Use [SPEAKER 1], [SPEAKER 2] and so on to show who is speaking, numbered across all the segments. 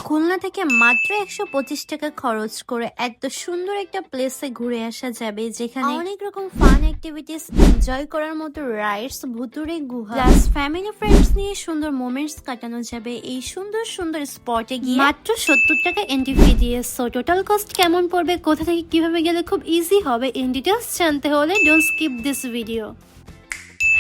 [SPEAKER 1] খুলনা থেকে মাত্র 125 টাকা খরচ করে এত সুন্দর একটা প্লেসে ঘুরে আসা যাবে, যেখানে অনেক রকম ফান অ্যাক্টিভিটিস এনজয় করার মতো রাইডস, ভুতুরে গুহা প্লাস ফ্যামিলি ফ্রেন্ডস নিয়ে সুন্দর মোমেন্টস কাটানো যাবে এই সুন্দর সুন্দর স্পটে গিয়ে মাত্র 70 টাকা এন্ট্রি ফি দিয়ে। সো টোটাল কস্ট কেমন পড়বে, কোথা থেকে কিভাবে গেলে খুব ইজি হবে, ইন ডিটেলস জানতে হলে don't skip this video.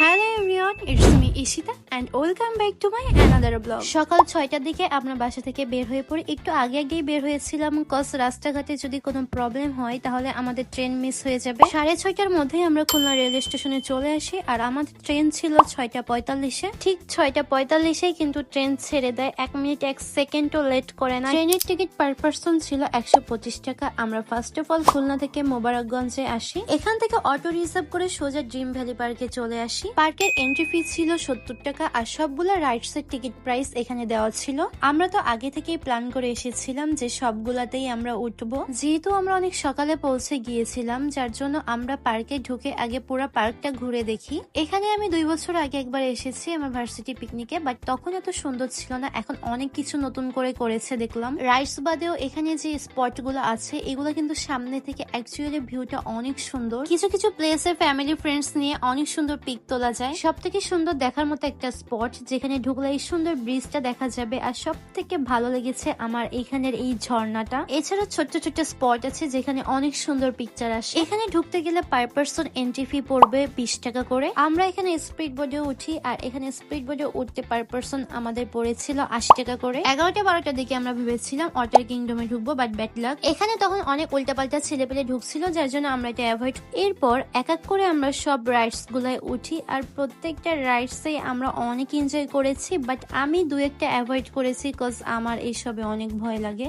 [SPEAKER 1] Hello everyone, it's me Ishita and welcome back to my another blog. সকাল 6টার দিকে আমরা বাসা থেকে বের হয়ে পড়ি। একটু আগেই বের হয়েছিলাম, কজ রাস্তাঘাটে যদি কোনো প্রবলেম হয় তাহলে আমাদের ট্রেন মিস হয়ে যাবে। 6:30টার মধ্যেই আমরা খুলনা রেল স্টেশনে চলে আসি, আর আমাদের ট্রেন ছিল 6:45-এ। ঠিক 6:45-এই কিন্তু ট্রেন ছেড়ে দেয়, 1 মিনিট 1 সেকেন্ডও লেট করে না। ট্রেনের টিকিট পার পার্সন ছিল 125 টাকা। আমরা ফার্স্ট অফ অল খুলনা থেকে মোবারকগঞ্জে আসি, এখান থেকে অটো রিজার্ভ করে সোজা ড্রিম ভ্যালি পার্কে চলে আসি। পার্কের এন্ট্রি ফি ছিল 70 টাকা, আর সবগুলা রাইডস এর টিকিট প্রাইস এখানে দেওয়া ছিল। আমরা তো আগে থেকেই প্ল্যান করে এসেছিলাম যে সবগুলাতেই আমরা উঠবো, যেহেতু আমরা অনেক সকালে পৌঁছে গিয়েছিলাম, যার জন্য আমরা পার্কে ঢুকে আগে পুরো পার্কটা ঘুরে দেখি। এখানে আমি 2 বছর আগে একবার এসেছি আমার ভার্সিটি পিকনিকে, বাট তখন এত সুন্দর ছিল না। এখন অনেক কিছু নতুন করে করেছে দেখলাম। রাইডস বাদেও এখানে যে স্পট গুলো আছে এগুলো কিন্তু সামনে থেকে অ্যাকচুয়ালি ভিউটা অনেক সুন্দর। কিছু কিছু প্লেসে ফ্যামিলি ফ্রেন্ডস নিয়ে অনেক সুন্দর পিক তোলা যায়। সব থেকে সুন্দর দেখার মতো একটা স্পট, যেখানে ঢুকলে এই সুন্দর ব্রিজটা দেখা যাবে। আর সব থেকে ভালো লেগেছে আমার এখানের এই ঝর্ণাটা। এছাড়া ছোট্ট ছোট্ট স্পট আছে যেখানে অনেক সুন্দর পিকচার আসে। এখানে ঢুকতে গেলে পার পার্সন এন্ট্রি ফি পড়বে 20 টাকা করে। আমরা এখানে স্পিড বোর্ডে উঠি, আর এখানে স্পিড বোর্ডে উঠতে পার পার্সন আমাদের পড়েছিল 80 টাকা করে। 11টা-12টার দিকে আমরা ভেবেছিলাম ওয়াটার কিংডমে ঢুকবো, বাট ব্যাড লাক, এখানে তখন অনেক উল্টাপাল্টা ছেলেপেলে ঢুকছিল, যার জন্য আমরা এটা অ্যাভয়েড। এরপর এক এক করে আমরা সব রাইডস গুলায় উঠি, আর প্রত্যেকটা রাইডসে আমরা অনেক এনজয় করেছি, বাট আমি 2-1টা অ্যাভয়েড করেছি কজ আমার এইসবে অনেক ভয় লাগে।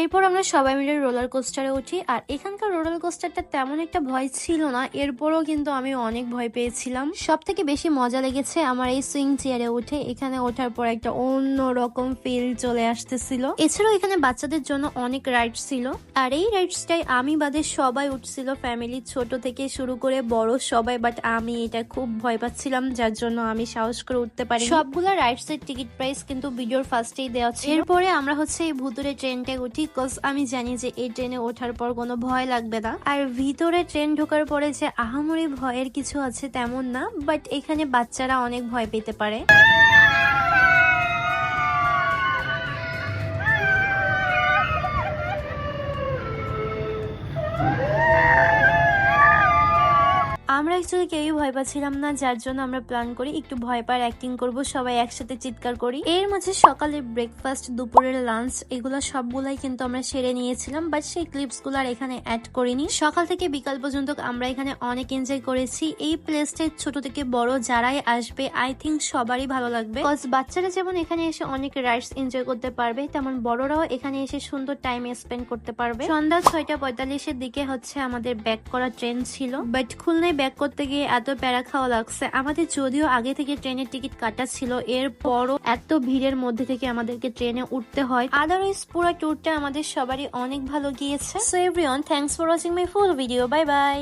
[SPEAKER 1] এরপর আমরা সবাই মিলে রোলার কোস্টারে উঠি, আর এখানকার রোলার কোস্টারটা তেমন একটা ভয় ছিল না, এরপরও কিন্তু আমি অনেক ভয় পেয়েছিলাম। সব থেকে বেশি মজা লেগেছে আমার এই সুইং চেয়ারে উঠে। এখানে ওঠার পর একটা অন্য রকম ফিল চলে আসতেছিল। এছাড়াও এখানে বাচ্চাদের জন্য অনেক রাইড ছিল, আর এই রাইডসটাই আমি বাদে সবাই উঠছিল, ফ্যামিলি ছোট থেকে শুরু করে বড় সবাই, বাট আমি এটা খুব ভয় পাচ্ছিলাম, যার জন্য আমি সাহস করে উঠতে পারি। সবগুলা রাইডস এর টিকিট প্রাইস কিন্তু ভিডিওর ফার্স্টেই দেওয়া ছিল। এরপরে আমরা হচ্ছে এই ভুতুরে ট্রেনটায় উঠি, কজ আমি জানি যে এই ট্রেনে ওঠার পর কোনো ভয় লাগবে না। আর ভিতরে ট্রেন ঢোকার পরে যে আহামরি ভয়ের কিছু আছে তেমন না, বাট এখানে বাচ্চারা অনেক ভয় পেতে পারে। আমরা অ্যাকচুয়ালি কেউই ভয় পাচ্ছিলাম না, যার জন্য আমরা প্ল্যান করি একটু ভয় পাওয়ার অ্যাক্টিং করব, সবাই একসাথে চিৎকার করি। এর মাঝে সকালের ব্রেকফাস্ট, দুপুরের লাঞ্চ, এগুলো সবগুলাই কিন্তু আমরা সেরে নিয়েছিলাম, বাট সেই ক্লিপস গুলো আর এখানে অ্যাড করিনি। সকাল থেকে বিকাল পর্যন্ত আমরা এখানে অনেক এনজয় করেছি। এই প্লেসটায় ছোট থেকে বড় যারাই আসবে আই থিঙ্ক সবারই ভালো লাগবে, কজ বাচ্চারা যেমন এখানে এসে অনেক রাইডস এনজয় করতে পারবে, তেমন বড়রাও এখানে এসে সুন্দর টাইম স্পেন্ড করতে পারবে। সন্ধ্যা 6:45-এর দিকে হচ্ছে আমাদের ব্যাক করা ট্রেন ছিল, বাট খুলনায় ব্যাক করতে গিয়ে এত প্যারা খাওয়া লাগছে আমাদের। যদিও আগে থেকে ট্রেনের টিকিট কাটা ছিল, এরপরও এত ভিড়ের মধ্যে থেকে আমাদেরকে ট্রেনে উঠতে হয়। আদারওয়াইজ পুরো ট্যুরটা আমাদের সবারই অনেক ভালো গিয়েছে। So everyone, thanks for watching my full video. Bye bye.